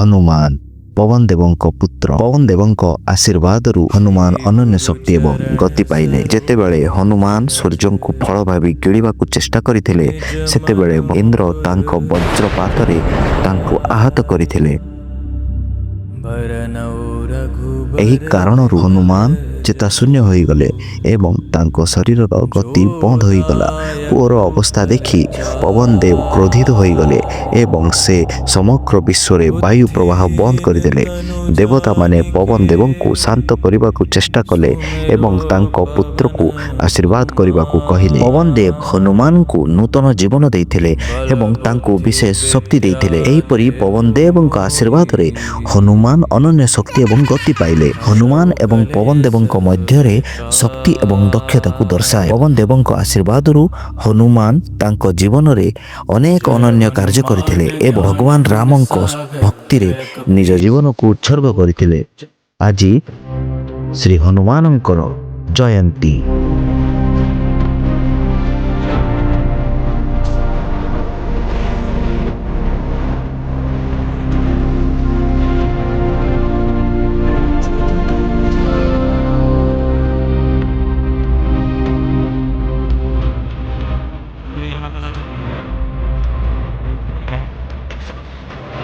ହନୁମାନ ପବନ ଦେବଙ୍କ ପୁତ୍ର। ପବନ ଦେବଙ୍କ ଆଶୀର୍ବାଦରୁ ହନୁମାନ ଅନନ୍ୟ ଶକ୍ତି ଏବଂ ଗତି ପାଇଲେ। ଯେତେବେଳେ ହନୁମାନ ସୂର୍ଯ୍ୟଙ୍କୁ ଫଳ ଭାବି ଗିଳିବାକୁ ଚେଷ୍ଟା କରିଥିଲେ, ସେତେବେଳେ ଇନ୍ଦ୍ର ତାଙ୍କ ବଜ୍ରପାତରେ ତାଙ୍କୁ ଆହତ କରିଥିଲେ। ଏହି କାରଣରୁ ହନୁମାନ ଚେତାଶୂନ୍ୟ ହୋଇଗଲେ ଏବଂ ତାଙ୍କ ଶରୀରର ଗତି ବନ୍ଦ ହୋଇଗଲା। ପୁଅର ଅବସ୍ଥା ଦେଖି ପବନ ଦେବ କ୍ରୋଧିତ ହୋଇଗଲେ ଏବଂ ସେ ସମଗ୍ର ବିଶ୍ୱରେ ବାୟୁ ପ୍ରବାହ ବନ୍ଦ କରିଦେଲେ। ଦେବତାମାନେ ପବନ ଦେବଙ୍କୁ ଶାନ୍ତ କରିବାକୁ ଚେଷ୍ଟା କଲେ ଏବଂ ତାଙ୍କ ପୁତ୍ରକୁ ଆଶୀର୍ବାଦ କରିବାକୁ କହିଲେ। ପବନ ଦେବ ହନୁମାନଙ୍କୁ ନୂତନ ଜୀବନ ଦେଇଥିଲେ ଏବଂ ତାଙ୍କୁ ବିଶେଷ ଶକ୍ତି ଦେଇଥିଲେ। ଏହିପରି ପବନ ଦେବଙ୍କ ଆଶୀର୍ବାଦରେ ହନୁମାନ ଅନନ୍ୟ ଶକ୍ତି ଏବଂ ଗତି ପାଇଲେ। ହନୁମାନ ଏବଂ ପବନ ଦେବଙ୍କ ମଧ୍ୟରେ ଶକ୍ତି ଏବଂ ଦକ୍ଷତାକୁ ଦର୍ଶାଏ। ପବନ ଦେବଙ୍କ ଆଶୀର୍ବାଦରୁ ହନୁମାନ ତାଙ୍କ ଜୀବନରେ ଅନେକ ଅନନ୍ୟ କାର୍ଯ୍ୟ କରିଥିଲେ ଏବଂ ଭଗବାନ ରାମଙ୍କ ଭକ୍ତିରେ ନିଜ ଜୀବନକୁ ଉତ୍ସର୍ଗ କରିଥିଲେ। ଆଜି ଶ୍ରୀ ହନୁମାନଙ୍କର ଜୟନ୍ତୀ।